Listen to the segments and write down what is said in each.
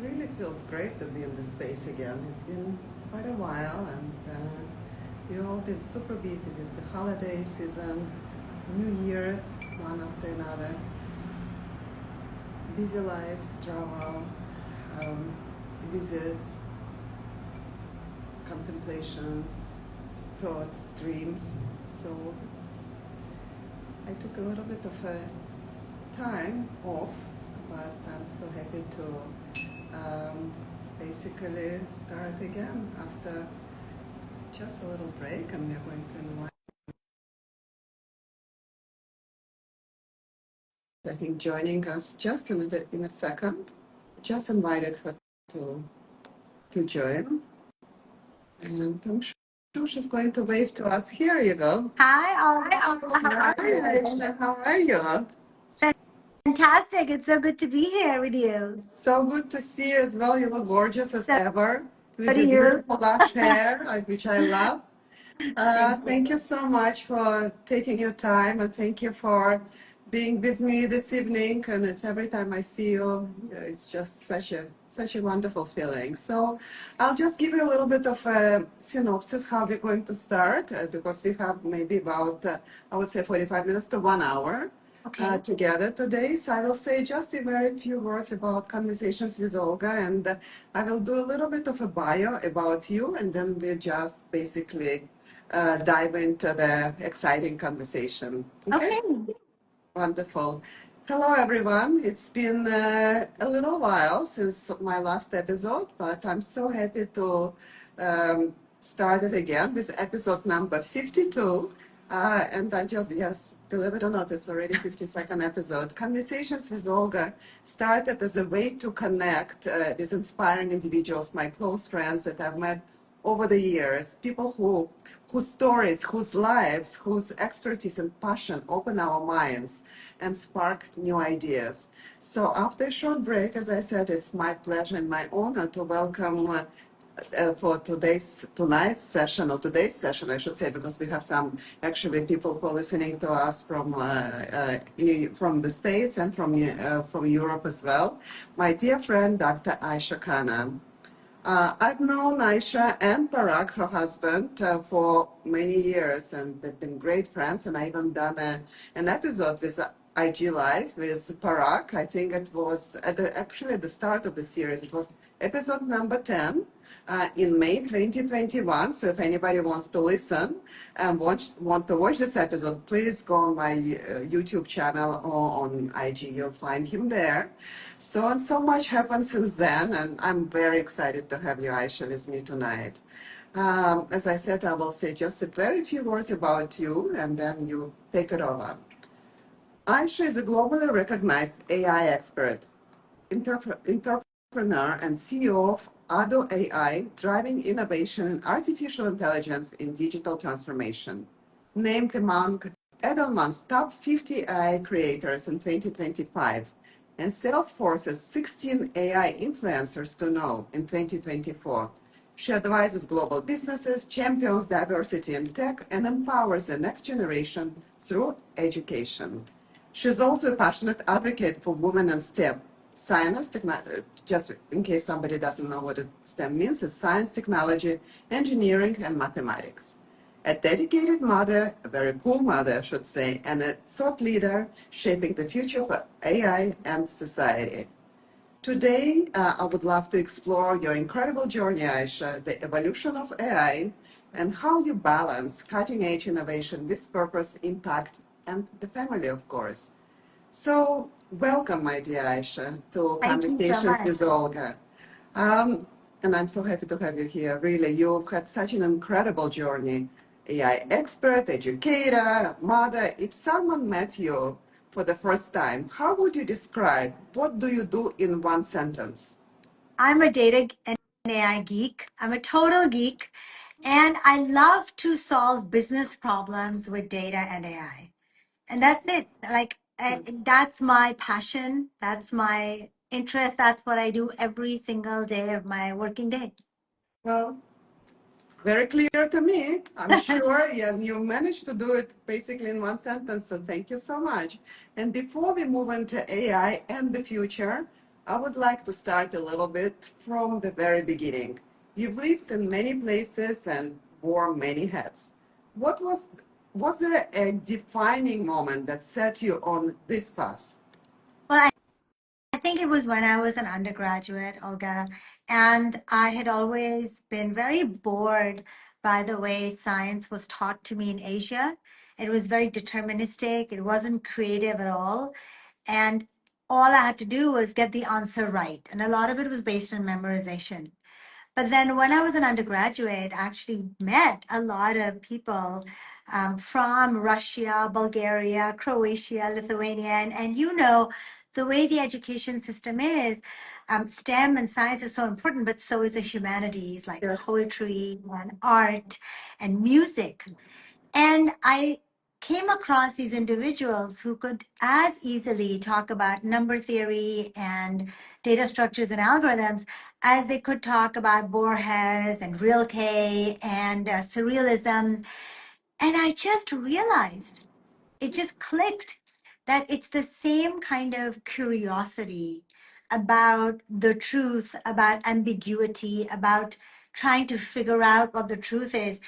really feels great to be in this space again. It's been quite a while, and we've all been super busy with the holiday season, New Year's, one after another, busy lives, travel, um, visits, contemplations, thoughts, dreams. So I took a little bit of a time off, but I'm so happy to basically start again after just a little break, and we're going to invite, I think, joining us just in a second. Just invited her to join, and I'm sure she's going to wave to us. Here you go. Hi, Olga. Hi, Ayesha. How are you? Fantastic. It's so good to be here with you. So good to see you as well. You look gorgeous as So ever with do your you. beautiful lush hair, which I love. Thank you. Thank you so much for taking your time, and thank you for being with me this evening. And it's every time I see you, it's just such a wonderful feeling. So I'll just give you a little bit of a synopsis how we're going to start, because we have maybe about I would say 45 minutes to 1 hour Okay. together today. So I will say just a very few words about conversations with Olga, and I will do a little bit of a bio about you, and then we just basically dive into the exciting conversation. Okay? Okay. Wonderful. Hello, everyone. It's been a little while since my last episode, but I'm so happy to start it again with episode number 52. And I just, yes, believe it or not, it's already 52nd episode. Conversations with Olga started as a way to connect with inspiring individuals, my close friends that I've met over the years, people whose stories, whose lives, whose expertise and passion open our minds and spark new ideas. So after a short break, as I said, it's my pleasure and my honor to welcome for tonight's session, or today's session, I should say, because we have some actually people who are listening to us from the States and from Europe as well. My dear friend, Dr. Ayesha Khanna. I've known Ayesha and Parag, her husband, for many years, and they've been great friends. And I even done an episode with IG Live with Parag. I think it was actually at the start of the series. It was episode number 10 in May 2021. So if anybody wants to listen and want to watch this episode, please go on my YouTube channel or on IG. You'll find him there. So and so much happened since then, and I'm very excited to have you, Ayesha, with me tonight. As I said, I will say just a very few words about you, and then you take it over. Ayesha is a globally recognized AI expert, entrepreneur, and CEO of Ado AI, driving innovation in artificial intelligence in digital transformation. Named among Edelman's top 50 AI creators in 2025 and Salesforce's 16 AI influencers to know in 2024. She advises global businesses, champions diversity in tech, and empowers the next generation through education. She's also a passionate advocate for women in STEM. Science, just in case somebody doesn't know what STEM means, is science, technology, engineering, and mathematics. A dedicated mother, a very cool mother, I should say, and a thought leader shaping the future for AI and society. Today, I would love to explore your incredible journey, Ayesha, the evolution of AI, and how you balance cutting-edge innovation with purpose, impact, and the family, of course. So, welcome, my dear Ayesha, to Thank you so Conversations much. with Olga. And I'm so happy to have you here. Really, you've had such an incredible journey. AI expert, educator, mother. If someone met you for the first time, how would you describe what do you do in one sentence? I'm a data and AI geek. I'm a total geek. And I love to solve business problems with data and AI. And that's it. That's my passion. That's my interest. That's what I do every single day of my working day. Well, very clear to me. I'm sure you managed to do it basically in one sentence, so thank you so much. And before we move into AI and the future, I would like to start a little bit from the very beginning. You've lived in many places and wore many hats. What was there a defining moment that set you on this path? Well, I think it was when I was an undergraduate, Olga, and I had always been very bored by the way science was taught to me in Asia. It was very deterministic, it wasn't creative at all. And all I had to do was get the answer right. And a lot of it was based on memorization. But then when I was an undergraduate, I actually met a lot of people from Russia, Bulgaria, Croatia, Lithuania. And you know, the way the education system is, STEM and science is so important, but so is the humanities like Yes. poetry and art and music. And I came across these individuals who could as easily talk about number theory and data structures and algorithms as they could talk about Borges and Rilke and surrealism. And I just realized, it just clicked that it's the same kind of curiosity about the truth, about ambiguity, about trying to figure out what the truth is.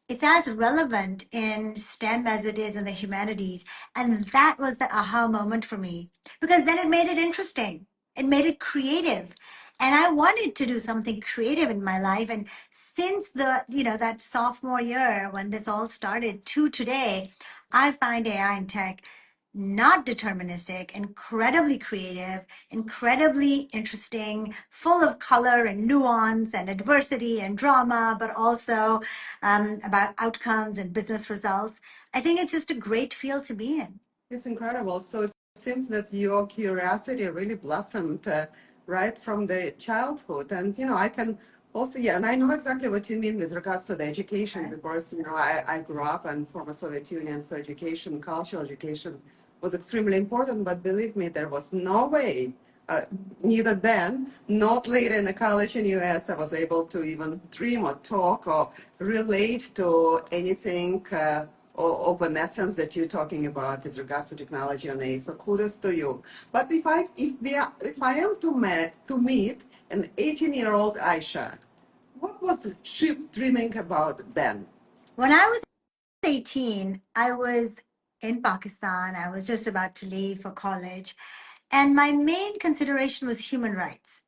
It's as relevant in STEM as it is in the humanities. And that was the aha moment for me, because then it made it interesting. It made it creative. And I wanted to do something creative in my life. And since that sophomore year when this all started to today, I find AI and tech not deterministic, incredibly creative, incredibly interesting, full of color and nuance and adversity and drama, but also about outcomes and business results. I think it's just a great field to be in. It's incredible. So it seems that your curiosity really blossomed right from the childhood. And, I can also, yeah, and I know exactly what you mean with regards to the education, Okay. because, I grew up in former Soviet Union, so education, cultural education was extremely important. But believe me, there was no way, neither then, not later in the college in US, I was able to even dream or talk or relate to anything or open essence that you're talking about with regards to technology on A. So kudos to you. But if I am to meet an 18-year-old Ayesha, what was she dreaming about then? When I was 18, I was in Pakistan. I was just about to leave for college. And my main consideration was human rights.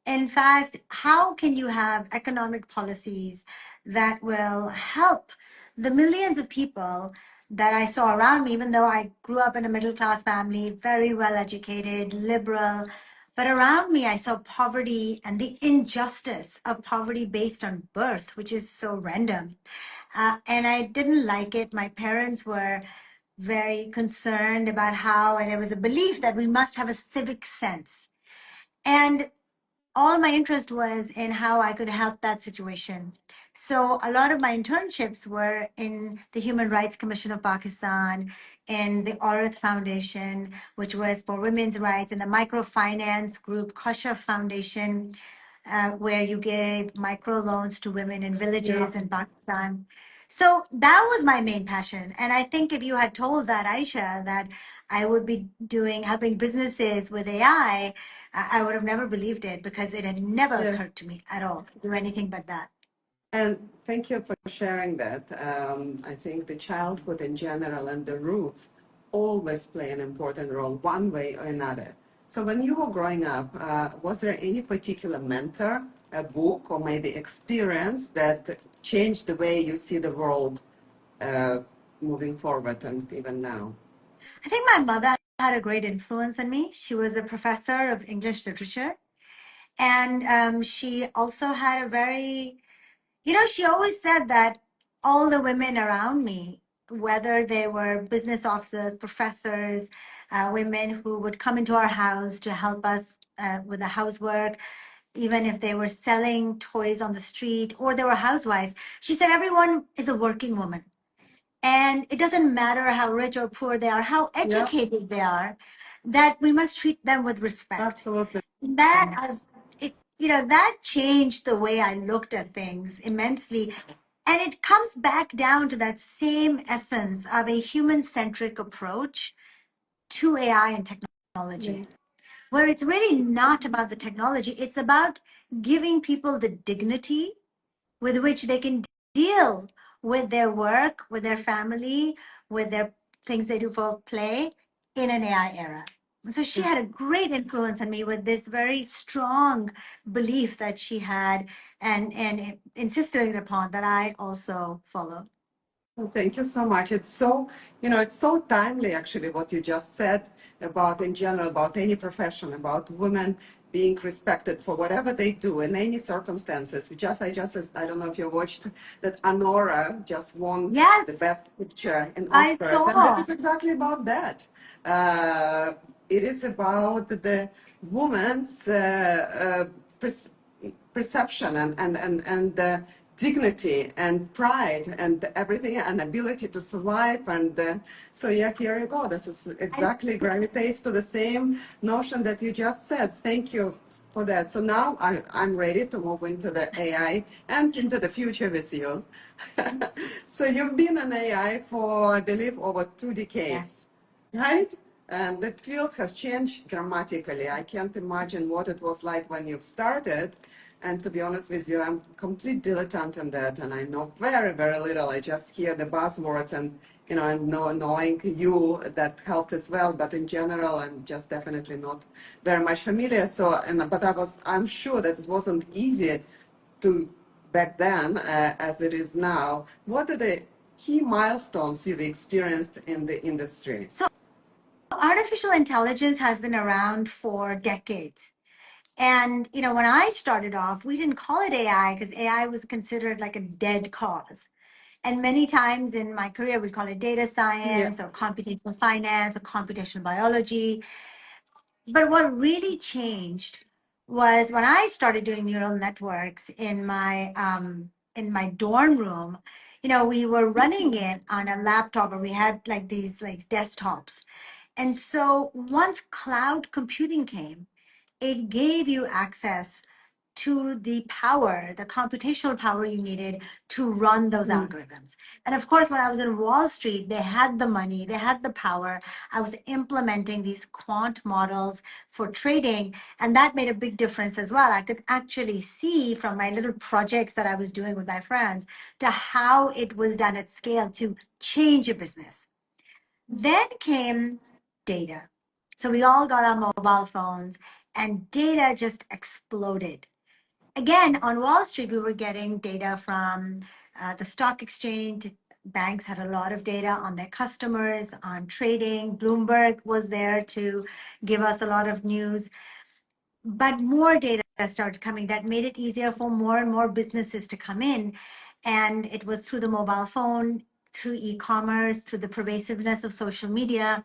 In fact, how can you have economic policies that will help the millions of people that I saw around me, even though I grew up in a middle class family, very well educated, liberal, but around me I saw poverty and the injustice of poverty based on birth, which is so random. And I didn't like it. My parents were very concerned about how, and there was a belief that we must have a civic sense. And all my interest was in how I could help that situation. So a lot of my internships were in the Human Rights Commission of Pakistan, in the Aurat Foundation, which was for women's rights, and the microfinance group Kosha Foundation, where you gave microloans to women in Yeah. villages in Pakistan. So that was my main passion. And I think if you had told that, Aisha, that I would be helping businesses with AI, I would have never believed it, because it had never Yeah. occurred to me at all to do anything but that. And thank you for sharing that. I think the childhood in general and the roots always play an important role, one way or another. So when you were growing up, was there any particular mentor, a book, or maybe experience that changed the way you see the world uh, moving forward and even now? I think my mother had a great influence on me. She was a professor of English literature. And she also had a very, she always said that all the women around me, whether they were business officers, professors, women who would come into our house to help us with the housework, even if they were selling toys on the street or they were housewives, she said everyone is a working woman. And it doesn't matter how rich or poor they are, how Yeah, educated they are, that we must treat them with respect. absolutely. That has it, that changed the way I looked at things immensely. And it comes back down to that same essence of a human-centric approach to AI and technology. where it's really not about the technology. It's about giving people the dignity with which they can deal with their work, with their family, with their things they do for play in an AI era. So she had a great influence on me with this very strong belief that she had and insisted upon that I also follow. Well, thank you so much. It's so, it's so timely actually what you just said about in general, about any profession, about women being respected for whatever they do in any circumstances. I don't know if you watched that Anora just won Yes, the best picture in I Oscars. And this saw. is exactly about that. Uh, it is about the woman's perception and dignity and pride and everything and ability to survive and so yeah, here you go. This is And exactly gravitates to the same notion that you just said. Thank you for that. So now I'm ready to move into the AI and into the future with you. So you've been in AI for, I believe, over 2 decades, yes. right? And the field has changed dramatically. I can't imagine what it was like when you started. And to be honest with you, I'm complete dilettante in that, and I know very, very little. I just hear the buzzwords and and knowing you that helped as well. But in general, I'm just definitely not very much familiar. So, but I'm sure that it wasn't easy to back then as it is now. What are the key milestones you've experienced in the industry? So artificial intelligence has been around for decades. And, when I started off, we didn't call it AI because AI was considered like a dead cause. And many times in my career, we call it data Yeah. science or computational finance or computational biology. But what really changed was when I started doing neural networks in my dorm room. We were running it on a laptop, or we had like these like desktops. And so once cloud computing came, it gave you access to the power, the computational power you needed to run those Mm. algorithms. And of course, when I was in Wall Street, they had the money, they had the power. I was implementing these quant models for trading, and that made a big difference as well. I could actually see from my little projects that I was doing with my friends to how it was done at scale to change a business. Then came data. So we all got our mobile phones, and data just exploded. Again, on Wall Street, we were getting data from the stock exchange. Banks had a lot of data on their customers, on trading. Bloomberg was there to give us a lot of news. But more data started coming that made it easier for more and more businesses to come in. And it was through the mobile phone, through e-commerce, through the pervasiveness of social media.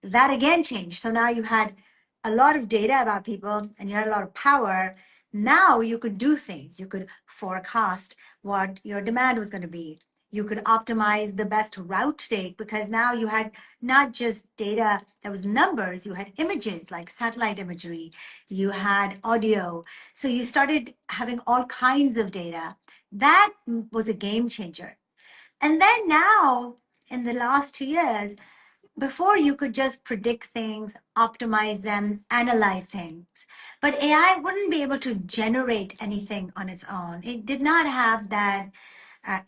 That again changed. So now you had a lot of data about people and you had a lot of power. Now you could do things. You could forecast what your demand was going to be. You could optimize the best route to take because now you had not just data that was numbers, you had images like satellite imagery, you had audio. So you started having all kinds of data. That was a game changer. And then now, in the last 2 years, before you could just predict things, optimize them, analyze things. But AI wouldn't be able to generate anything on its own. It did not have that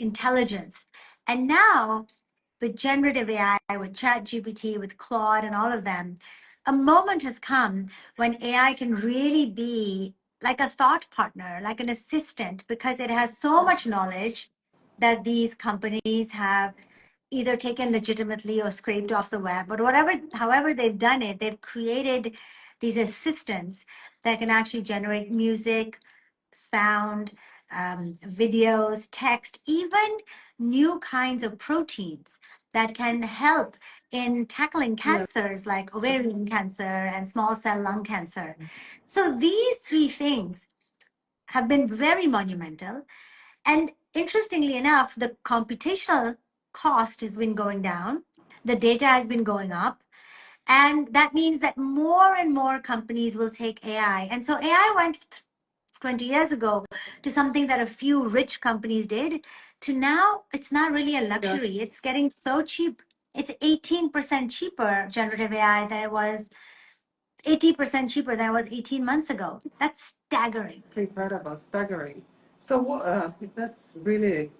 intelligence. And now, with generative AI, with ChatGPT, with Claude, and all of them, a moment has come when AI can really be like a thought partner, like an assistant, because it has so much knowledge that these companies have either taken legitimately or scraped off the web, but however they've done it, they've created these assistants that can actually generate music, sound, videos, text, even new kinds of proteins that can help in tackling Yeah. cancers like ovarian cancer and small cell lung cancer. So these three things have been very monumental. And interestingly enough, the computational cost has been going down, the data has been going up. And that means that more and more companies will take AI. And so AI went 20 years ago to something that a few rich companies did to now it's not really a Yeah. luxury. It's getting so cheap. It's 18% cheaper, generative AI, than it was 80% cheaper than it was 18 months ago. That's staggering. It's incredible, staggering. So that's really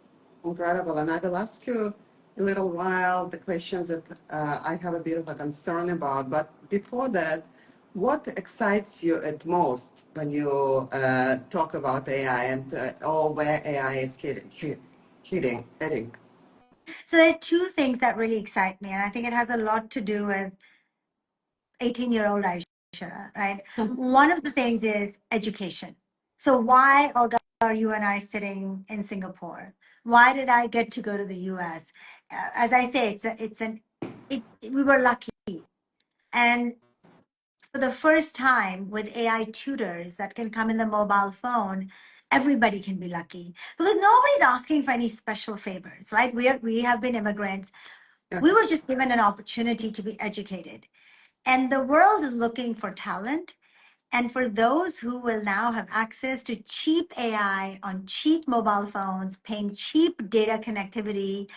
incredible. And I will ask you a little while the questions that I have a bit of a concern about. But before that, what excites you at most when you talk about AI and or where AI is heading? So there are two things that really excite me, and I think it has a lot to do with 18-year-old Ayesha, right? One of the things is education. So why, Olga, are you and I sitting in Singapore? Why did I get to go to the US? As I say, we were lucky. And for the first time with AI tutors that can come in the mobile phone, everybody can be lucky because nobody's asking for any special favors, right? We have been immigrants. Yeah. We were just given an opportunity to be educated. And the world is looking for talent. And for those who will now have access to cheap AI on cheap mobile phones, paying cheap data connectivity,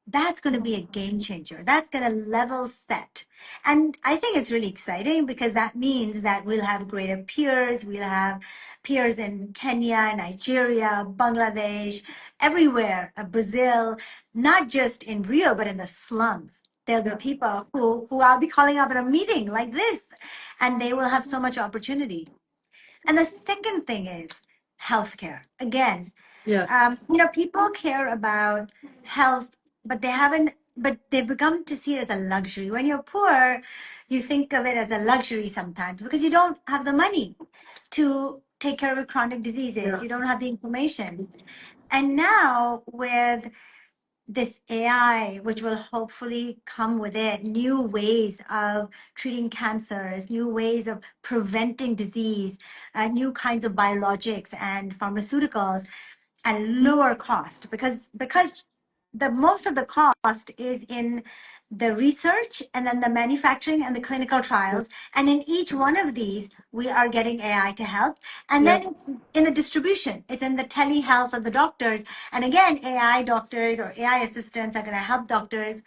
that's going to be a game changer. That's going to level set. And I think it's really exciting because that means that we'll have greater peers. We'll have peers in Kenya, Nigeria, Bangladesh, everywhere, Brazil, not just in Rio, but in the slums. There'll be people who I'll be calling up at a meeting like this, and they will have so much opportunity. And the second thing is healthcare. Again, Yes. people care about health, but they've begun to see it as a luxury. When you're poor, you think of it as a luxury sometimes because you don't have the money to take care of chronic diseases. Yeah. You don't have the information. And now with this AI, which will hopefully come with it, new ways of treating cancers, new ways of preventing disease, new kinds of biologics and pharmaceuticals, and lower cost because the most of the cost is in the research and then the manufacturing and the clinical trials, and in each one of these we are getting AI to help, and then it's in the distribution, it's in the telehealth of the doctors, and again AI doctors or AI assistants are going to help doctors.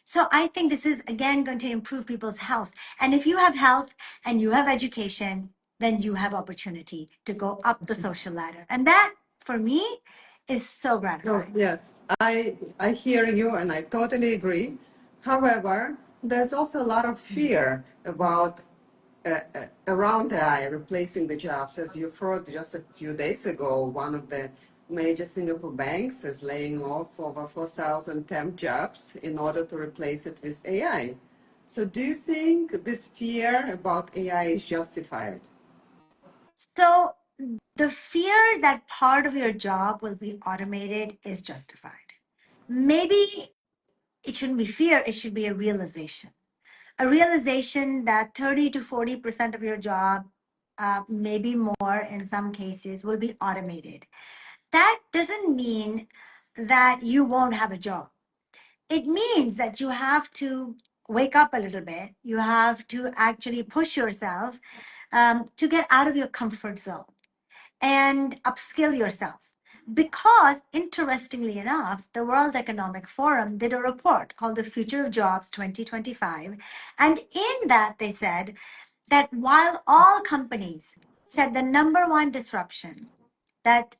So I think this is again going to improve people's health, and if you have health and you have education, then you have opportunity to go up the social ladder, and that for me is so No, gratifying. yes, I hear you and I totally agree. However, there's also a lot of fear about around AI replacing the jobs. As you've heard just a few days ago, one of the major Singapore banks is laying off over 4,000 temp jobs in order to replace it with AI. So do you think this fear about AI is justified? So the fear that part of your job will be automated is justified. Maybe it shouldn't be fear, it should be a realization. A realization that 30 to 40% of your job, maybe more in some cases, will be automated. That doesn't mean that you won't have a job. It means that you have to wake up a little bit. You have to actually push yourself to get out of your comfort zone and upskill yourself. Because interestingly enough, the World Economic Forum did a report called the Future of Jobs 2025. And in that, they said that while all companies said the number one disruption that,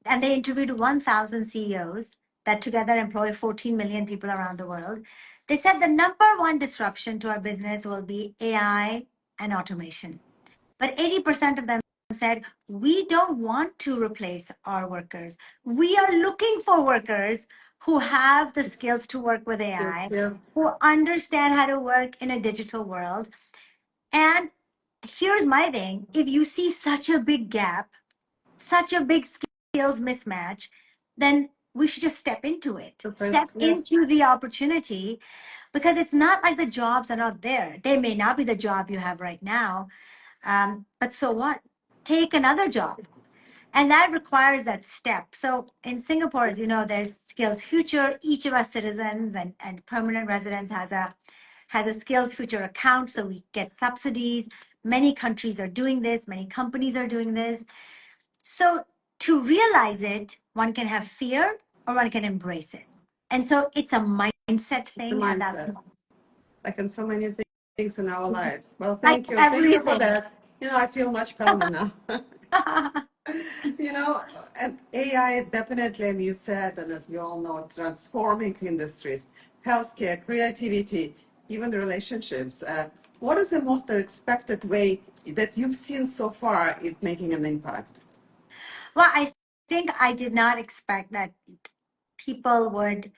and they interviewed 1,000 CEOs that together employ 14 million people around the world, they said the number one disruption to our business will be AI and automation. But 80% of them said, we don't want to replace our workers. We are looking for workers who have the skills to work with Yes, AI, yeah. who understand how to work in a digital world. And here's my thing, if you see such a big gap, such a big skills mismatch, then we should just step into it, Okay. step Yes. into the opportunity, because it's not like the jobs are not there. They may not be the job you have right now, but so what? Take another job. And that requires that step. So in Singapore, as you know, there's Skills Future. Each of us citizens and permanent residents has a Skills Future account, so we get subsidies. Many countries are doing this, many companies are doing this. So to realize it, one can have fear or one can embrace it. And so it's a mindset It's a thing, and that's mindset. Like in so many things in our lives. Well, Like thank you. Thank you for everything. that. I feel much calmer now. You know, and AI is definitely, and you said, and as we all know, transforming industries, healthcare, creativity, even relationships. What is the most unexpected way that you've seen so far it making an impact? Well, I think I did not expect that people would,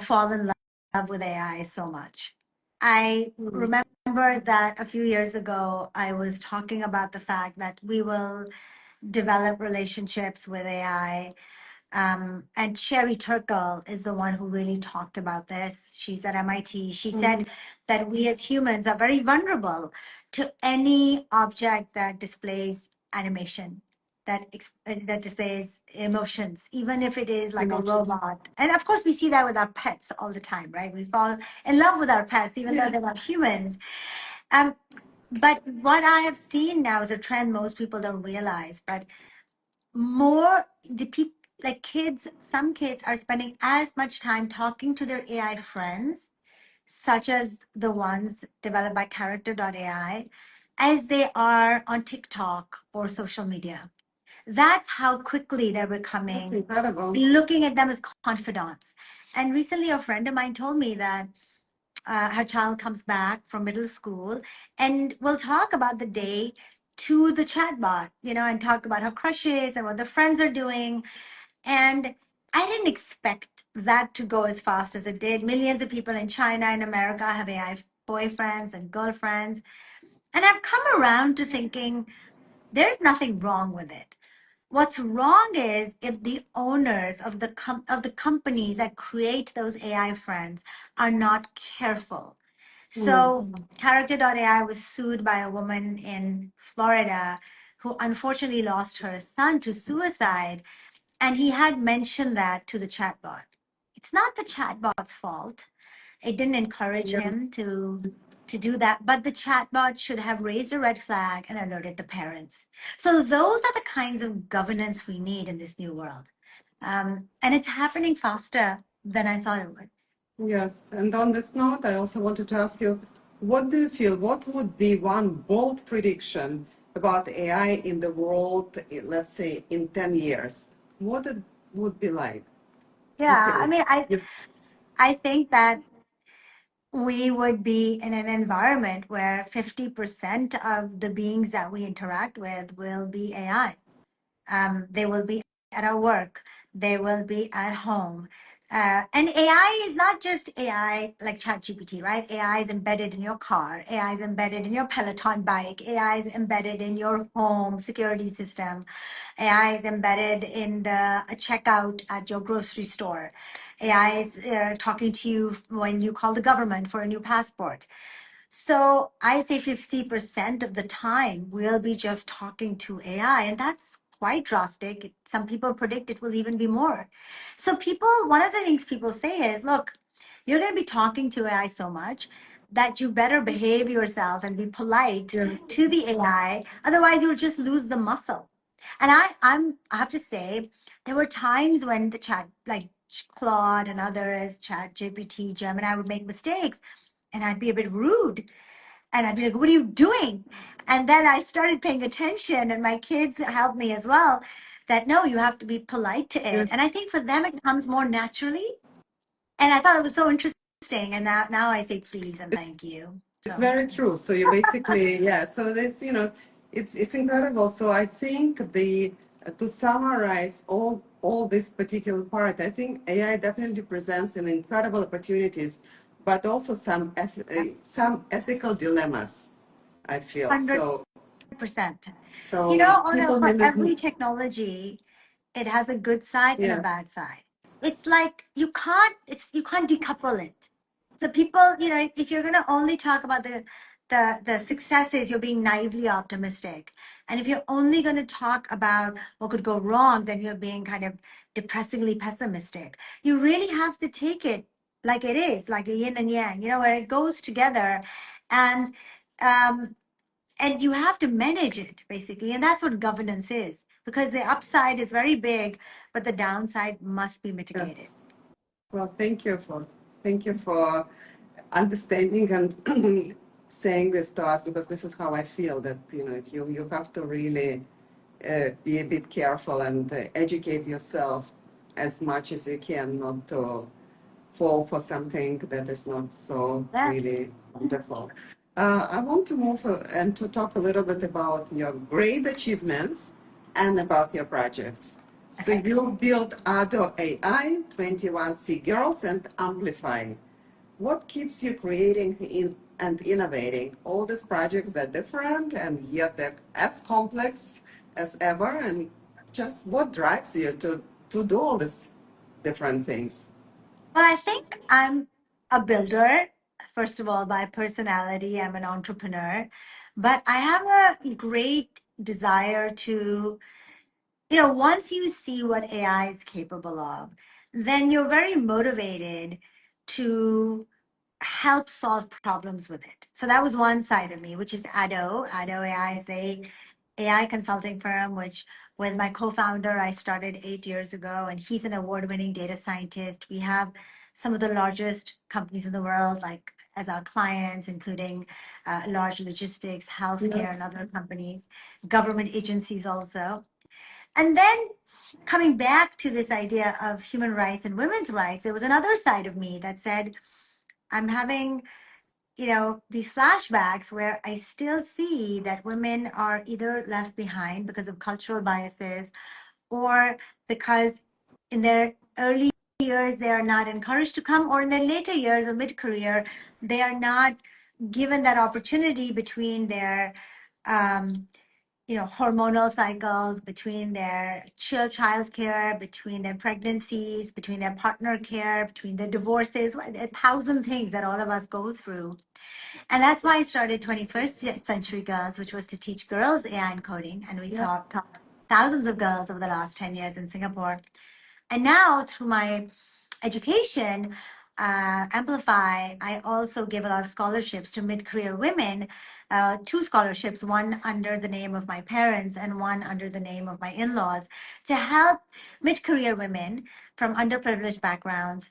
fall in love with AI so much. I Mm, remember that a few years ago, I was talking about the fact that we will develop relationships with AI. And 𝐀𝐃𝐀 𝐋𝐿 is the one who really talked about this. She's at MIT. She mhm. said that we as humans are very vulnerable to any object that displays animation, that displays emotions, even if it is like a Emotions. robot. And of course, we see that with our pets all the time, right? We fall in love with our pets, even though Yeah. they're not humans. Um, but what I have seen now is a trend most people don't realize, but more the people like kids, some kids are spending as much time talking to their AI friends, such as the ones developed by character.ai, as they are on TikTok or social media. That's how quickly they're That's becoming, incredible. looking at them as confidants. And recently a friend of mine told me that her child comes back from middle school and we'll talk about the day to the chatbot, and talk about her crushes and what the friends are doing. And I didn't expect that to go as fast as it did. Millions of people in China and America have AI boyfriends and girlfriends. And I've come around to thinking there's nothing wrong with it. What's wrong is if the owners of the companies that create those AI friends are not careful. Mm. So character.ai was sued by a woman in Florida who unfortunately lost her son to suicide, and he had mentioned that to the chatbot. It's not the chatbot's fault. It didn't encourage Yeah. him to do that, but the chatbot should have raised a red flag and alerted the parents. So those are the kinds of governance we need in this new world. And it's happening faster than I thought it would. Yes, and on this note, I also wanted to ask you, what do you feel, what would be one bold prediction about AI in the world, let's say in 10 years? What it would be like? You Yeah, I can, mean, I you, I think that we would be in an environment where 50% of the beings that we interact with will be AI. They will be at our work. They will be at home. And AI is not just AI like ChatGPT, right? AI is embedded in your car. AI is embedded in your Peloton bike. AI is embedded in your home security system. AI is embedded in the checkout at your grocery store. AI is talking to you when you call the government for a new passport. So I say 50% of the time we'll be just talking to AI, and that's quite drastic. Some people predict it will even be more. So one of the things people say is, look, you're going to be talking to AI so much that you better behave yourself and be polite yes, to the AI. Otherwise, you'll just lose the muscle. And I have to say, there were times when the chat, like Claude and others, Chat GPT, Gemini would make mistakes, and I'd be a bit rude. And I'd be like, what are you doing? And then I started paying attention, and my kids helped me as well, that no, you have to be polite to it. And yes. I think for them, it comes more naturally. And I thought it was so interesting. And now I say please and thank you. It's So very true. So you basically, yeah. So this, it's incredible. So I think to summarize all this particular part, I think AI definitely presents an incredible opportunities, but also some ethical dilemmas. I feel 100%. so. Olga, People for in this, every technology, it has a good side and a yeah, bad side. It's like you can't decouple it. So people, if you're gonna only talk about the successes, you're being naively optimistic. And if you're only gonna talk about what could go wrong, then you're being kind of depressingly pessimistic. You really have to take it like it is, like a yin and yang, where it goes together. And um, and you have to manage it basically, and that's what governance is, because the upside is very big but the downside must be mitigated. yes. Well, thank you for understanding and saying this to us because this is how I feel that, you have to really be a bit careful and educate yourself as much as you can not to fall for something that is not so Yes. really wonderful. I want to move and to talk a little bit about your great achievements and about your projects. So Okay. you built Ado AI, 21C Girls, and Amplify. What keeps you creating and innovating? All these projects are different and yet they're as complex as ever. And just what drives you to do all these different things? Well, I think I'm a builder, first of all, by personality. I'm an entrepreneur, but I have a great desire to, once you see what AI is capable of, then you're very motivated to help solve problems with it. So that was one side of me, which is Ado. Ado AI is a AI consulting firm, which with my co-founder, I started 8 years ago, and he's an award-winning data scientist. We have some of the largest companies in the world, like as our clients, including large logistics, healthcare, and Yes. other companies, government agencies also. And then coming back to this idea of human rights and women's rights, there was another side of me that said, I'm having these flashbacks where I still see that women are either left behind because of cultural biases or because in their early years they are not encouraged to come, or in their later years or mid-career, they are not given that opportunity between their hormonal cycles, between their child care, between their pregnancies, between their partner care, between their divorces, a thousand things that all of us go through. And that's why I started 21st Century Girls, which was to teach girls AI and coding. And we Yeah. taught thousands of girls over the last 10 years in Singapore. And now through my education, Amplify, I also give a lot of scholarships to mid-career women, two scholarships, one under the name of my parents and one under the name of my in-laws, to help mid-career women from underprivileged backgrounds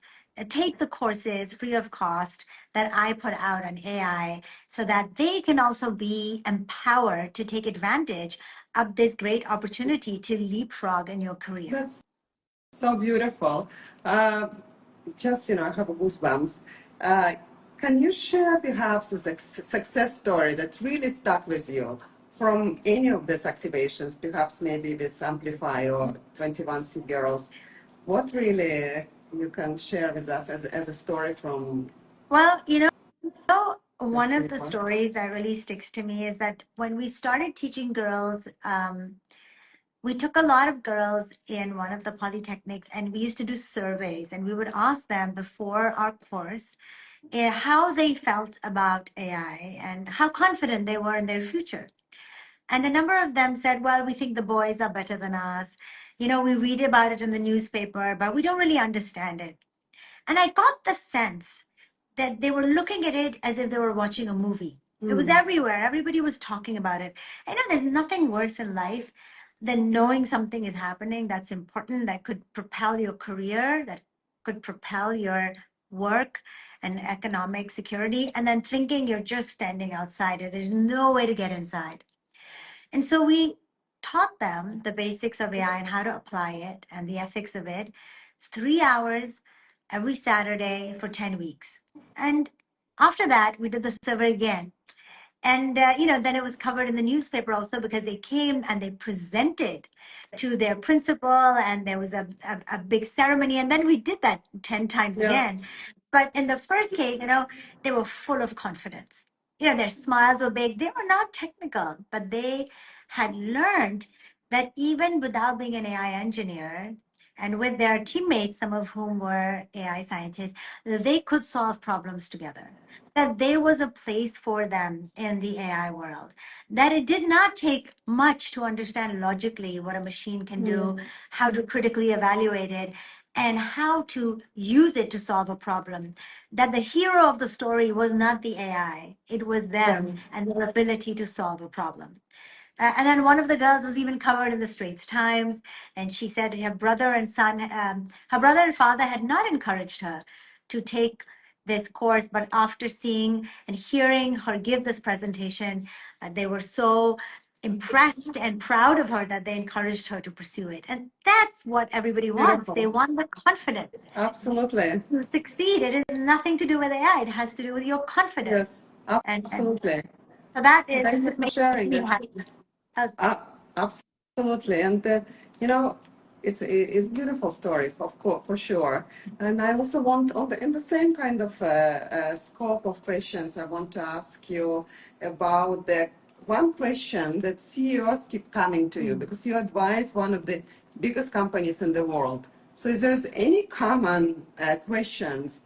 take the courses free of cost that I put out on AI so that they can also be empowered to take advantage of this great opportunity to leapfrog in your career. That's so beautiful. Uh, just, I have goosebumps. Uh, can you share perhaps a success story that really stuck with you from any of these activations, perhaps maybe with Amplify or 21C Girls? What really you can share with us as a story from Well, one that of the framework? stories that really sticks to me is that when we started teaching girls, we took a lot of girls in one of the polytechnics and we used to do surveys, and we would ask them before our course how they felt about AI and how confident they were in their future. And a number of them said, well, we think the boys are better than us. We read about it in the newspaper, but we don't really understand it. And I got the sense that they were looking at it as if they were watching a movie. It was Mm. everywhere. Everybody was talking about it. I know there's nothing worse in life than knowing something is happening that's important, that could propel your career, that could propel your work and economic security, and then thinking you're just standing outside it. There's no way to get inside. And so we taught them the basics of AI and how to apply it and the ethics of it, 3 hours every Saturday for 10 weeks. And after that, we did the survey again. And, then it was covered in the newspaper also because they came and they presented to their principal, and there was a big ceremony. And then we did that 10 times Yeah. again. But in the first case, they were full of confidence. Their smiles were big. They were not technical, but they had learned that even without being an AI engineer and with their teammates, some of whom were AI scientists, they could solve problems together, that there was a place for them in the AI world, that it did not take much to understand logically what a machine can do, how to critically evaluate it, and how to use it to solve a problem. That the hero of the story was not the AI, it was them Then, and their ability to solve a problem. And then one of the girls was even covered in the Straits Times, and she said her brother and father had not encouraged her to take this course, but after seeing and hearing her give this presentation, they were so impressed and proud of her that they encouraged her to pursue it. And that's what everybody wants. They Beautiful. want the confidence Absolutely. to succeed. It is nothing to do with AI. It has to do with your confidence. Yes, And absolutely. so that Thank is you what for makes sharing me it. happy. Uh, Absolutely, and you know, it's beautiful story, of course, for sure. And I also want, in the same kind of scope of questions, I want to ask you about the one question that CEOs keep coming to you because you advise one of the biggest companies in the world. So, is there any common questions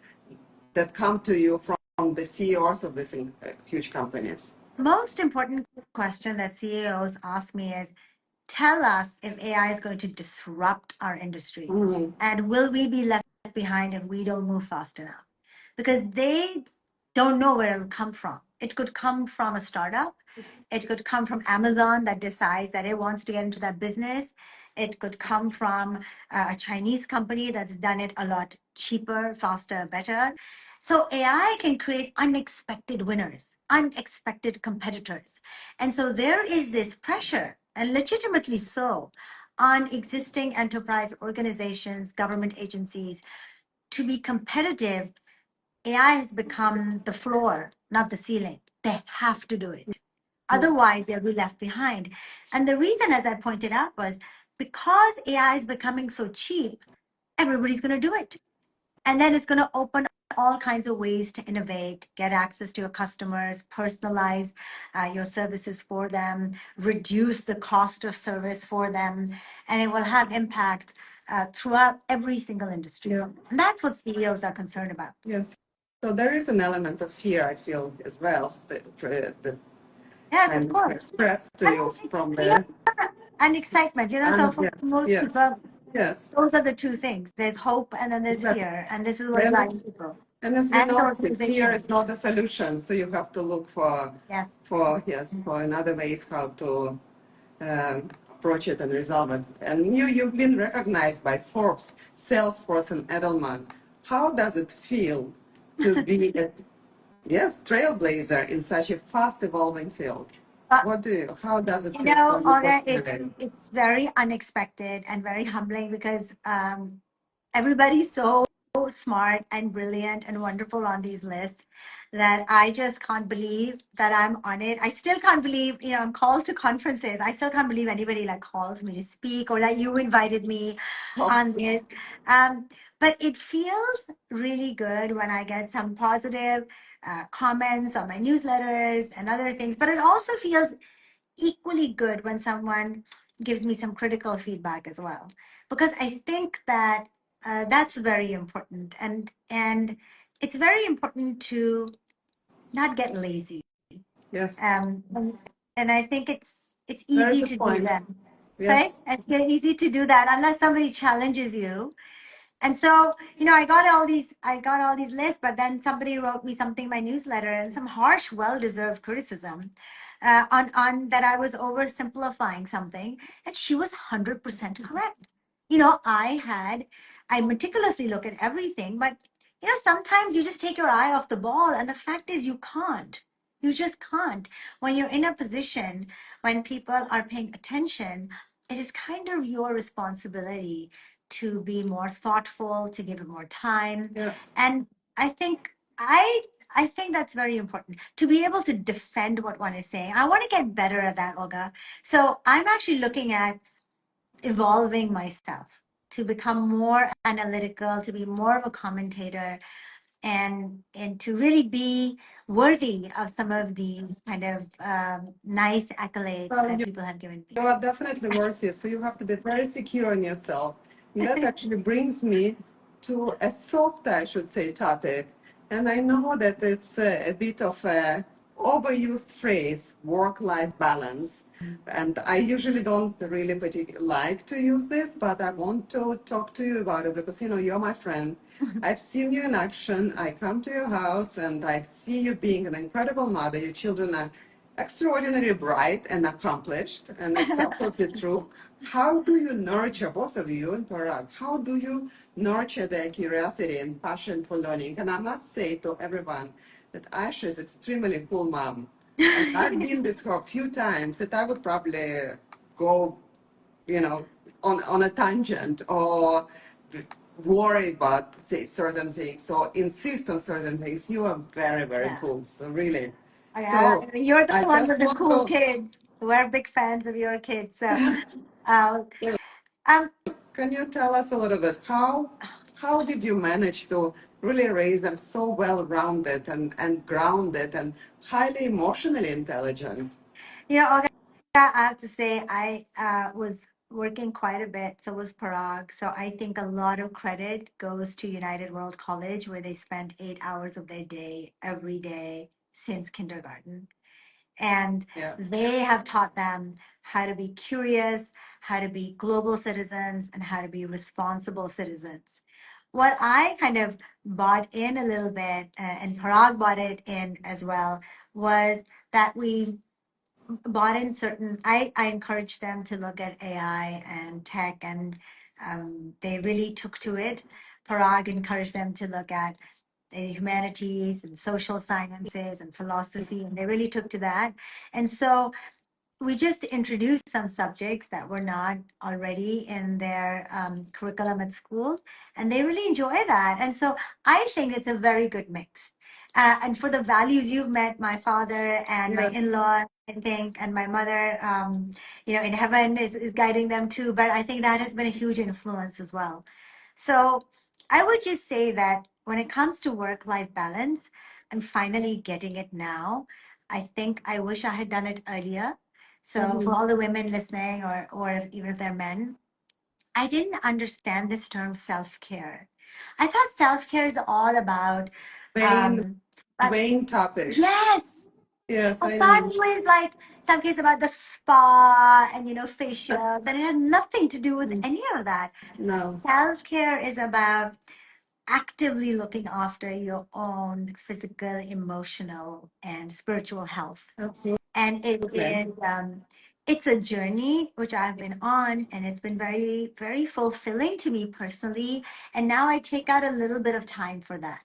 that come to you from the CEOs of these huge companies? Most important question that CEOs ask me is, tell us if AI is going to disrupt our industry, Mhm. and will we be left behind if we don't move fast enough? Because they don't know where it'll come from. It could come from a startup. It could come from Amazon that decides that it wants to get into that business. It could come from a Chinese company that's done it a lot cheaper, faster, better. So AI can create unexpected winners, unexpected competitors. And so there is this pressure, and legitimately so, on existing enterprise organizations, government agencies to be competitive. AI has become the floor, not the ceiling. They have to do it. Otherwise, they'll be left behind. And the reason, as I pointed out, was because AI is becoming so cheap, everybody's going to do it. And then it's going to open all kinds of ways to innovate, get access to your customers, personalize your services for them, reduce the cost of service for them, and it will have impact throughout every single industry. Yeah. And that's what CEOs are concerned about. Yes. So there is an element of fear, I feel, as well, that Yes, of kind of course. expressed to And you it's from fear the, and excitement. So and for yes, most yes, people, yes, those are the two things. There's hope and then there's exactly. fear. And this is what And, drives people and as we and know, fear organizations. is not a solution, so you have to look Yes. for another ways how to approach it and resolve it. And you've been recognized by Forbes, Salesforce, and Edelman. How does it feel to be a yes trailblazer in such a fast evolving field? How does it feel for you Olga, personally? it's very unexpected and very humbling because everybody's so smart and brilliant and wonderful on these lists that I just can't believe that I'm on it. I still can't believe, I'm called to conferences. I still can't believe anybody like calls me to speak or that you invited me Oh, on this. Um, but it feels really good when I get some positive comments on my newsletters and other things. But it also feels equally good when someone gives me some critical feedback as well, because I think that that's very important, and it's very important to not get lazy. yes, Um, and I think it's very easy good to do point. that, right? Yes, It's very easy to do that unless somebody challenges you. And so, I got all these lists, but then somebody wrote me something in my newsletter and some harsh, well-deserved criticism on that I was oversimplifying something, and she was 100% correct. I meticulously look at everything, but sometimes you just take your eye off the ball, and the fact is you can't. You just can't. When you're in a position when people are paying attention, it is kind of your responsibility to be more thoughtful, to give it more time. yeah. And I think I think that's very important to be able to defend what one is saying. I want to get better at that, Olga. So I'm actually looking at evolving myself to become more analytical, to be more of a commentator, and to really be worthy of some of these kind of nice accolades Well, that people have given me. you are definitely worthy, so you have to be very secure in yourself. And that actually brings me to a soft, I should say, topic. And I know that it's a bit of a overused phrase, work-life balance. And I usually don't really particularly like to use this, but I want to talk to you about it because, you're my friend. I've seen you in action. I come to your house and I see you being an incredible mother. Your children are extraordinarily bright and accomplished, and it's absolutely true. How do you nurture, both of you and Parag, how do you nurture their curiosity and passion for learning? And I must say to everyone that Ayesha is extremely cool mom. And I've been with her a few times that I would probably go, you know, on a tangent or worry about certain things or insist on certain things. You are very, very Yeah. cool. So really. Yeah, So you're the I one just with the want cool to, kids. We're big fans of your kids. So, uh, um, can you tell us a little bit how did you manage to really raise them so well rounded and grounded and highly emotionally intelligent? Olga, I have to say, I was working quite a bit. So was Parag. So I think a lot of credit goes to United World College, where they spent 8 hours of their day every day since kindergarten. And Yeah. they have taught them how to be curious, how to be global citizens, and how to be responsible citizens. What I kind of bought in a little bit, and Parag bought it in as well, was that we bought in certain, I encouraged them to look at AI and tech, and they really took to it. Parag encouraged them to look at the humanities and social sciences and philosophy, and they really took to that. And so we just introduced some subjects that were not already in their curriculum at school, and they really enjoy that. And so I think it's a very good mix. And for the values, you've met my father and my Yes. in-law, I think, and my mother, in heaven is guiding them too. But I think that has been a huge influence as well. So I would just say that when it comes to work-life balance, I'm finally getting it now. I think I wish I had done it earlier. So for Mhm. all the women listening, or even if they're men, I didn't understand this term self-care. I thought self-care is all about, Vain, um, but vain topic. yes, Yes, I I thought know. it was like some case about the spa and facials, and it has nothing to do with any of that. No, Self-care is about actively looking after your own physical, emotional, and spiritual health. absolutely. And it's a journey which I've been on, and it's been very, very fulfilling to me personally. And now I take out a little bit of time for that.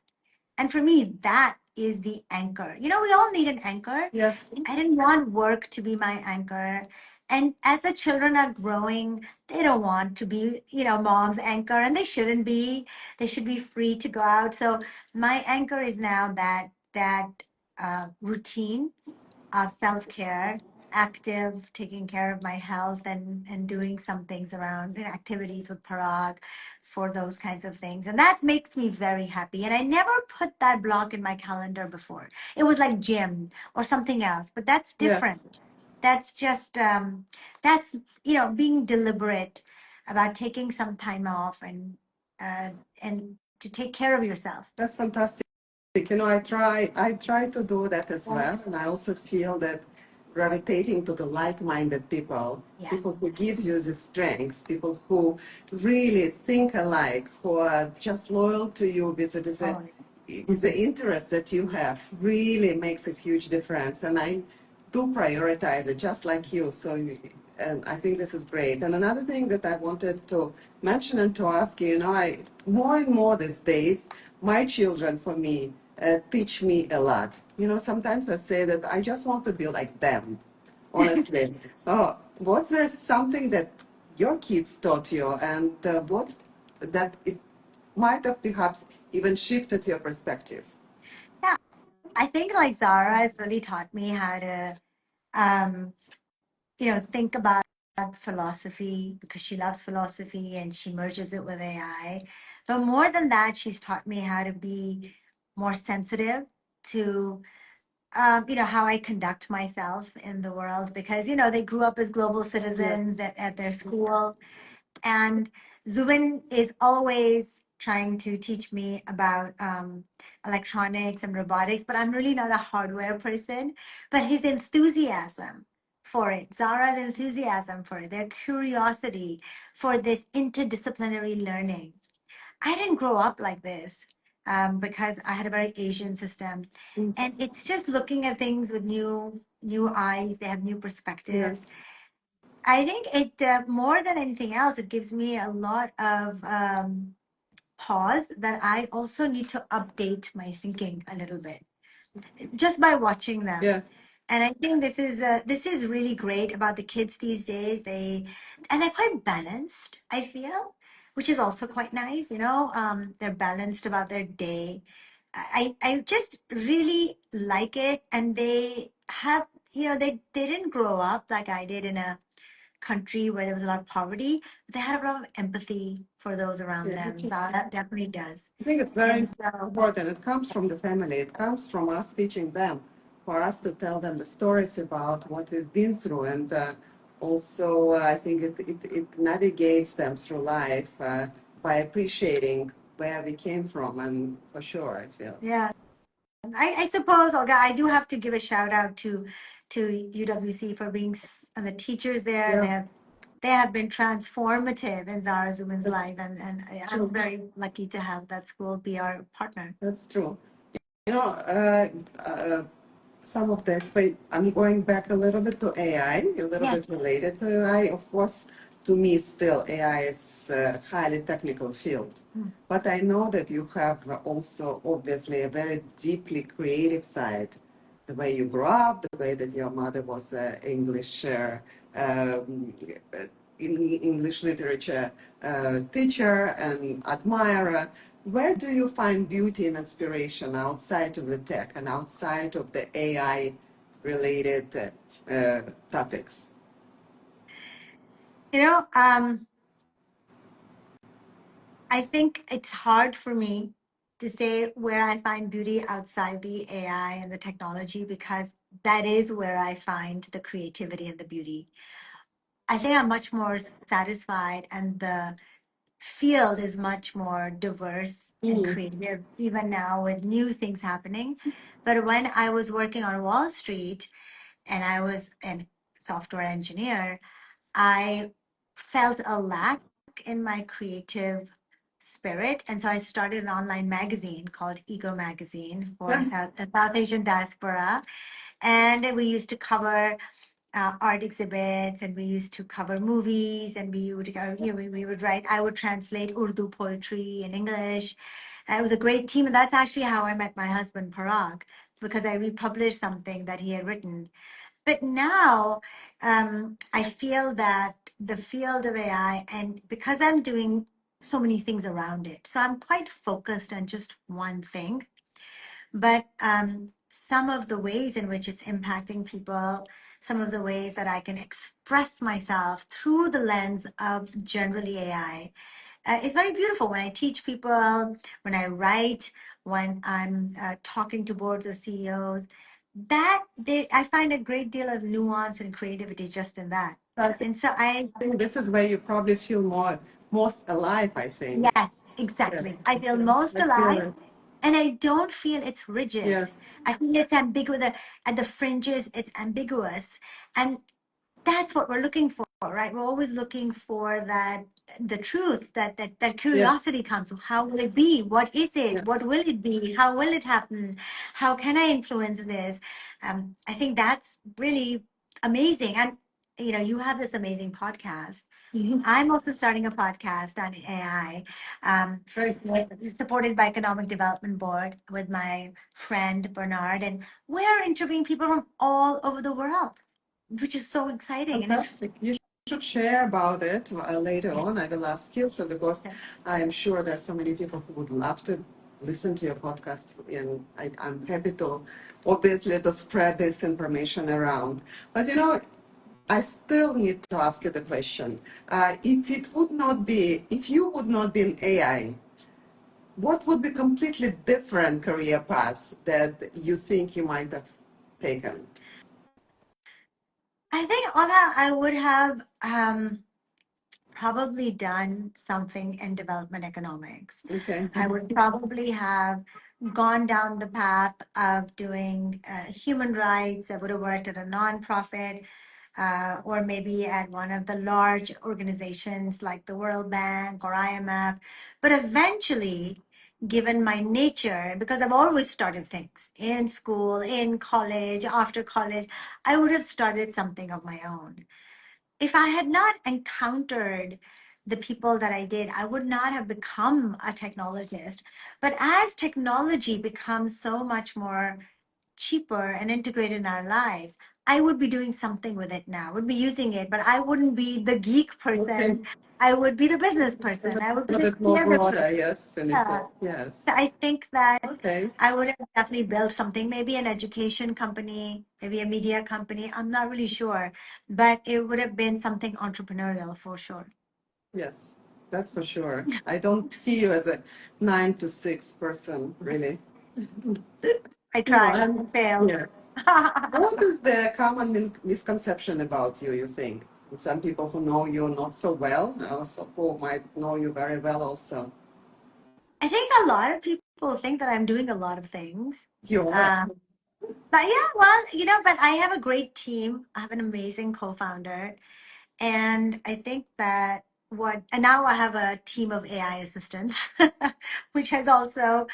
And for me, that is the anchor. We all need an anchor. Yes, I didn't want work to be my anchor. And as the children are growing, they don't want to be, mom's anchor, and they shouldn't be. They should be free to go out. So my anchor is now that routine of self-care, active, taking care of my health, and doing some things around activities with Parag for those kinds of things. And that makes me very happy. And I never put that block in my calendar before. It was like gym or something else, but that's yeah, different. That's just that's being deliberate about taking some time off, uh, and to take care of yourself. that's fantastic. I try to do that as Yeah. well, and I also feel that gravitating to the like-minded people, people Yes. who give you the strengths, people who really think alike, who are just loyal to you Oh, with the interest that you have, really makes a huge difference. And I do prioritize it just like you. And I think this is great. And another thing that I wanted to mention and to ask you, I more and more these days, my children for me teach me a lot. Sometimes I say that I just want to be like them, honestly. Was there something that your kids taught you, and what that it might have perhaps even shifted your perspective? yeah. I think like Zara has really taught me how to, um, think about philosophy, because she loves philosophy and she merges it with AI. But more than that, she's taught me how to be more sensitive to, how I conduct myself in the world, because, they grew up as global Yeah. citizens at their school. And Zubin is always trying to teach me about electronics and robotics, but I'm really not a hardware person. But his enthusiasm for it, Zara's enthusiasm for it, their curiosity for this interdisciplinary learning. I didn't grow up like this. because I had a very Asian system. Mm. And it's just looking at things with new eyes. They have new perspectives. Yes. I think it more than anything else, it gives me a lot of pause that I also need to update my thinking a little bit just by watching them. Yes. And I think this is really great about the kids these days. They're quite balanced, I feel, which is also quite nice. They're balanced about their day. I just really like it, and they have they didn't grow up like I did in a country where there was a lot of poverty. But they had a lot of empathy for those around Yeah, them. which So is, that definitely does. I think it's very And so important. It comes from the family. It comes from us teaching them, for us to tell them the stories about what we've been through. And also, I think it navigates them through life by appreciating where we came from. And for sure, I feel. yeah. I suppose, Olga, I do have to give a shout out to UWC for being and the teachers there. Yeah, They have been transformative in Zara Zuman's that's life, and true. I'm very lucky to have that school be our partner. That's true. You know, some of the, I'm going back a little bit to AI, a little bit Yes. related to AI. Of course, to me, still AI is a highly technical field. Mm. But I know that you have also obviously a very deeply creative side. The way you grew up, the way that your mother was an English um, English literature teacher and admirer. Where do you find beauty and inspiration outside of the tech and outside of the AI related topics? You know, I think it's hard for me to say where I find beauty outside the AI and the technology because that is where I find the creativity and the beauty. I think I'm much more satisfied, and the field is much more diverse and creative, even now with new things happening. But when I was working on Wall Street and I was a software engineer, I felt a lack in my creative spirit. And so I started an online magazine called Ego Magazine for the South Asian diaspora. And we used to cover art exhibits, and we used to cover movies, and we would write. I would translate Urdu poetry in English. It was a great team, and that's actually how I met my husband Parag, because I republished something that he had written. But now I feel that the field of AI, and because I'm doing so many things around it, so I'm quite focused on just one thing. But some of the ways in which it's impacting people, some of the ways that I can express myself through the lens of generally AI is very beautiful. When I teach people, when I write, when I'm talking to boards or CEOs, I find a great deal of nuance and creativity just in that. I And so I think this is where you probably feel most alive, I think. Yes, Yes. exactly. I feel most I feel alive, it. and I don't feel it's rigid. Yes. I feel it's ambiguous. At the fringes, it's ambiguous. And that's what we're looking for, right? We're always looking for the truth, that Yes. curiosity comes. How will it be? What is it? What Yes. will it be? How will it happen? How can I influence this? I think that's really amazing. And you have this amazing podcast. Mhm. I'm also starting a podcast on AI, Great. supported by Economic Development Board with my friend Bernard, and we're interviewing people from all over the world, which is so exciting and interesting. Fantastic. You should share about it later on. I will ask you, so because I am sure there are so many people who would love to listen to your podcast, and I'm happy to obviously to spread this information around. But I still need to ask you the question. If you would not be in AI, what would be completely different career path that you think you might have taken? I think, Ola, I would have probably done something in development economics. Okay. I would probably have gone down the path of doing human rights. I would have worked at a nonprofit, or maybe at one of the large organizations like the World Bank or IMF. But eventually, given my nature, because I've always started things in school, in college, after college, I would have started something of my own. If I had not encountered the people that I did, I would not have become a technologist. But as technology becomes so much more cheaper and integrated in our lives, I would be doing something with it now, would be using it, but I wouldn't be the geek Okay. person. I would be the business And person. a I would be little the bit more creative broader, person. yes, and it, Yeah. yes. So I think that Okay. I would have definitely built something, maybe an education company, maybe a media company. I'm not really sure, but it would have been something entrepreneurial for sure. Yes, that's for sure. I don't see you as a 9 to 6 person, really. I No, tried and and failed. yes. What is the common misconception about you, you think? Some people who know you not so well, also who might know you very well also. I think a lot of people think that I'm doing a lot of things. You are. Um, but yeah, well, but I have a great team. I have an amazing co-founder. And I think that and now I have a team of AI assistants, which has also,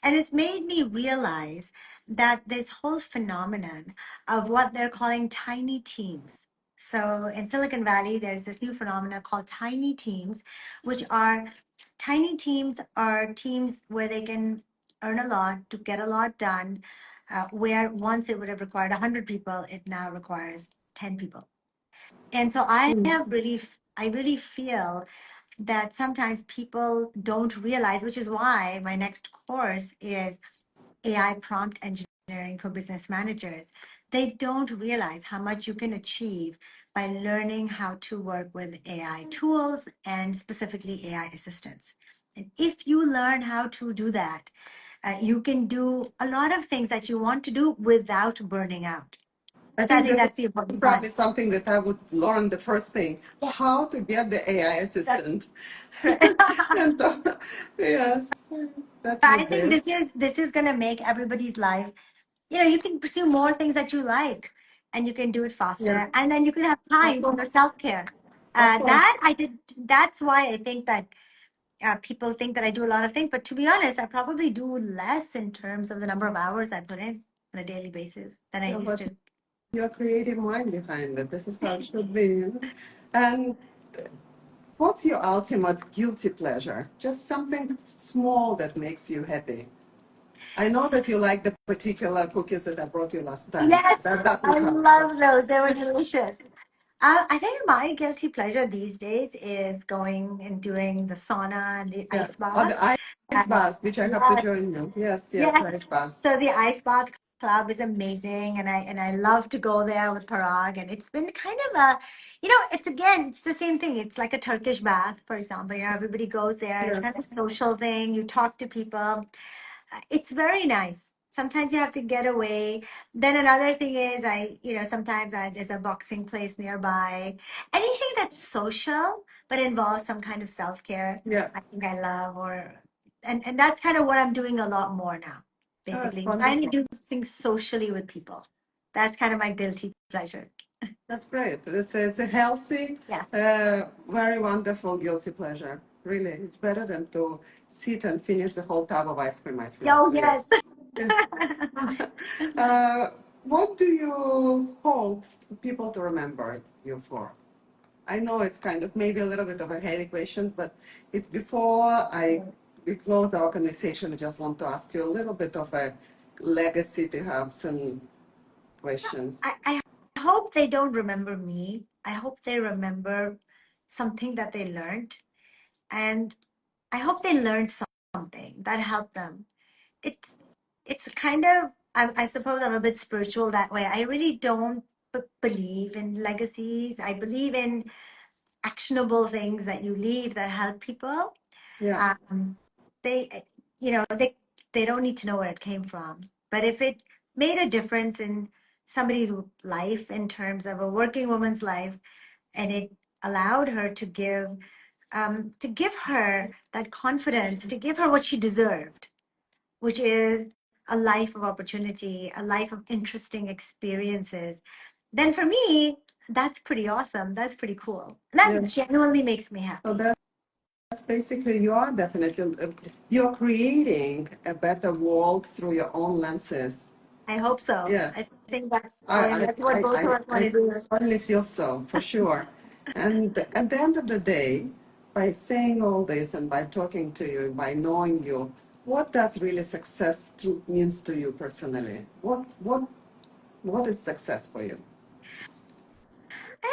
and it's made me realize that this whole phenomenon of what they're calling tiny teams. So in Silicon Valley, there's this new phenomenon called tiny teams are teams where they can earn a lot to get a lot done, where once it would have required 100 people, it now requires 10 people. And so I really feel that sometimes people don't realize, which is why my next course is AI prompt engineering for business managers. They don't realize how much you can achieve by learning how to work with AI tools and specifically AI assistants. And if you learn how to do that, you can do a lot of things that you want to do without burning out. I So I think think this that's the is important part. probably something that I would learn the first thing, Yeah, how to get the AI that's assistant. right. And yes, that I would think be. this is going to make everybody's life, you can pursue more things that you like and you can do it Yeah, faster. And then you can have of time for your course, self-care. of course. That's why I think that people think that I do a lot of things. But to be honest, I probably do less in terms of the number of hours I put in on a daily basis than I Yeah, used but to. your creative mind behind it. This is how it should be. And what's your ultimate guilty pleasure? Just something small that makes you happy. I know that you like the particular cookies that I brought you last time, so Yes, that doesn't I count. love those. They were delicious. I think my guilty pleasure these days is going and doing the sauna and the Yeah. ice Or bath. the ice bath, which I have to Yes, join you. Yes, yes, yes. ice bath. So the ice bath club is amazing, and I love to go there with Parag. And it's been kind of it's the same thing. It's like a Turkish bath, for example. Everybody goes there. It's kind Yes. of a social thing. You talk to people. It's very nice. Sometimes you have to get away. Then another thing is sometimes there's a boxing place nearby. Anything that's social but involves some kind of self-care, Yeah. I think I love and that's kind of what I'm doing a lot more now. Oh, that's Basically, trying to wonderful. do things socially with people. That's kind of my guilty pleasure. That's great. It's a healthy, Yes. very wonderful guilty pleasure. Really, it's better than to sit and finish the whole tub of ice cream, I feel. Oh, So yes. yes. Yes. uh, what do you hope people to remember you for? I know it's kind of maybe a little bit of a heavy questions, but it's before we close our conversation. I just want to ask you a little bit of a legacy, perhaps, and questions. I hope they don't remember me. I hope they remember something that they learned. And I hope they learned something that helped them. It's it's kind of I suppose I'm a bit spiritual that way. I really don't believe in legacies. I believe in actionable things that you leave that help people. Yeah. Um, they they don't need to know where it came from, but if it made a difference in somebody's life in terms of a working woman's life, and it allowed her to give her that confidence, to give her what she deserved, which is a life of opportunity, a life of interesting experiences, then for me, that's pretty awesome. That's pretty cool. That Yes. genuinely makes me So happy. that's basically, you are definitely, you're creating a better world through your own lenses. I hope so. Yeah. I think that's, I, and I, that's what both of us want I to do. certainly feel so, for sure. And at the end of the day, by saying all this and by talking to you, by knowing you, what does really success means to you personally? What is success for you?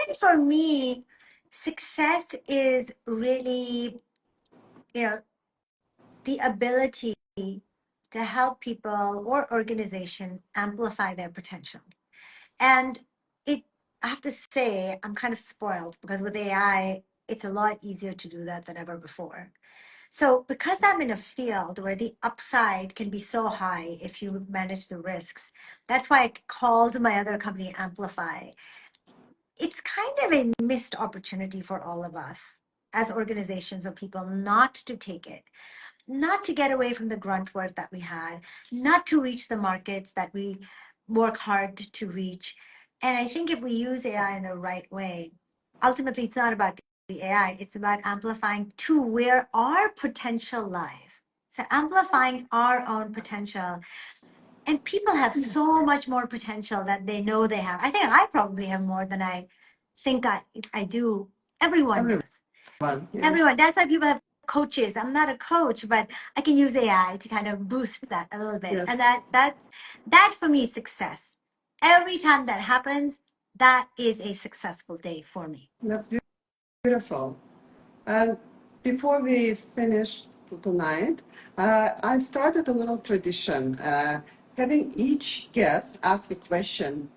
And for me, success is really, you know, the ability to help people or organization amplify their potential. And it, I have to say, I'm kind of spoiled because with AI, it's a lot easier to do that than ever before. So, because I'm in a field where the upside can be so high if you manage the risks, that's why I called my other company Amplify. It's kind of a missed opportunity for all of us as organizations or people not to take it, not to get away from the grunt work that we had, not to reach the markets that we work hard to reach. And I think if we use AI in the right way, ultimately it's not about the AI, it's about amplifying to where our potential lies. So amplifying our own potential. And people have so much more potential that they know they have. I think I probably have more than I think I do. Everyone does. Everyone, Everyone. yes. That's why people have coaches. I'm not a coach, but I can use AI to kind of boost that a little bit. And Yes, that for me is success. Every time that happens, that is a successful day for me. that's beautiful. And before we finish for tonight, I started a little tradition, having each guest ask a question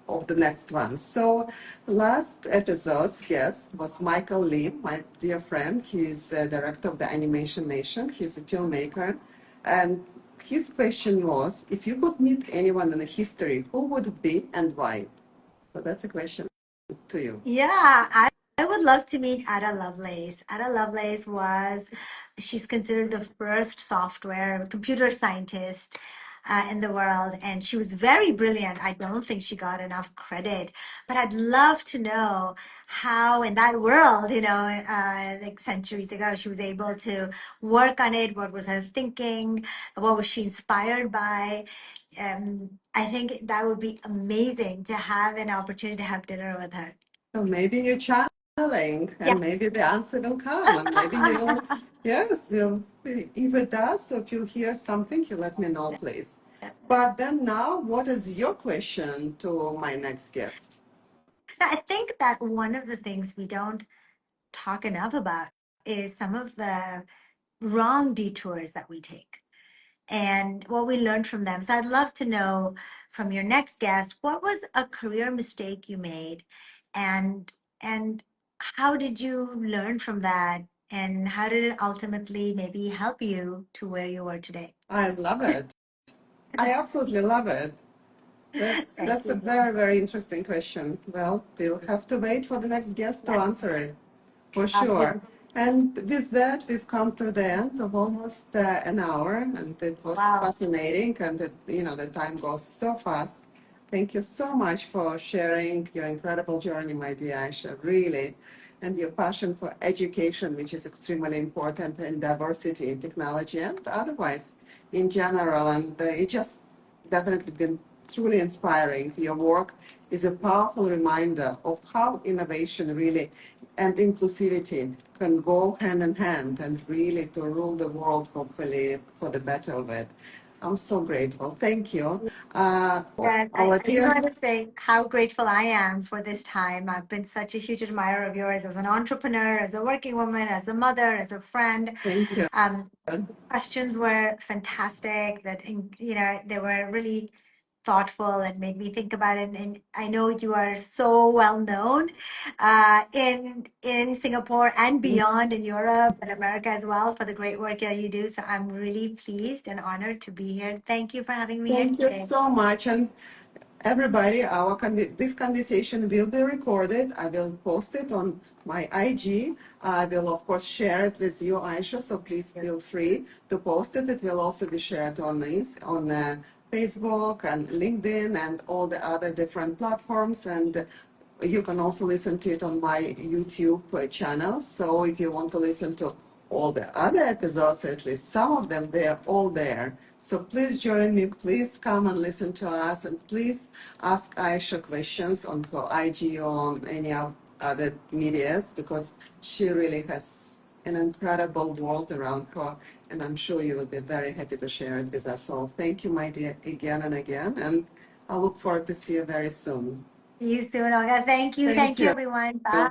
of the next one. So last episode's guest was Michael Lim, my dear friend. He's director of the Animation Nation. He's a filmmaker. And his question was, if you could meet anyone in history, who would it be and why? So that's a question to you. Yeah, I would love to meet Ada Lovelace. Ada Lovelace she's considered the first software computer scientist in the world, and she was very brilliant. I don't think she got enough credit, but I'd love to know how in that world, like centuries ago, she was able to work on it. What was her thinking? What was she inspired by? I think that would be amazing to have an opportunity to have dinner with her. So maybe you're channeling, and Yes. maybe the answer will come, and maybe you'll, yes, will. If it does, so if you hear something, you let me know, please. But then now, what is your question to my next guest? I think that one of the things we don't talk enough about is some of the wrong detours that we take and what we learned from them. So I'd love to know from your next guest, what was a career mistake you made and how did you learn from that and how did it ultimately maybe help you to where you are today? I love it. I absolutely love it. Thank That's a you. very, very interesting question. Well, we'll have to wait for the next guest to Yes, answer it. For sure. absolutely. And with that, we've come to the end of almost an hour, and it was Wow. fascinating. And the time goes so fast. Thank you so much for sharing your incredible journey, my dear Aisha, really, and your passion for education, which is extremely important in diversity in technology and otherwise in general. And it just definitely been truly inspiring. Your work is a powerful reminder of how innovation really and inclusivity can go hand in hand and really to rule the world, hopefully, for the better of it. I'm so grateful. Thank you. That Our I just dear, want to say how grateful I am for this time. I've been such a huge admirer of yours as an entrepreneur, as a working woman, as a mother, as a friend. thank you. Questions were fantastic. They were really thoughtful and made me think about it. And I know you are so well known in Singapore and beyond in Europe and America as well for the great work that you do. So I'm really pleased and honored to be here. Thank you for having me in Thank you today. so much. And everybody, this conversation will be recorded. I will post it on my IG. I will, of course, share it with you, Aisha, so please feel free to post it. It will also be shared on Facebook and LinkedIn and all the other different platforms. And you can also listen to it on my YouTube channel. So if you want to listen to all the other episodes, at least some of them, they are all there. So please join me. Please come and listen to us, and please ask Ayesha questions on her IG or on any of other medias, because she really has an incredible world around her, and I'm sure you will be very happy to share it with us all. Thank you, my dear, again and again, and I look forward to see you very soon. See you soon, Olga. Thank you. Thank Thank you, you. everyone. Bye.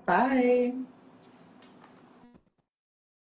Bye.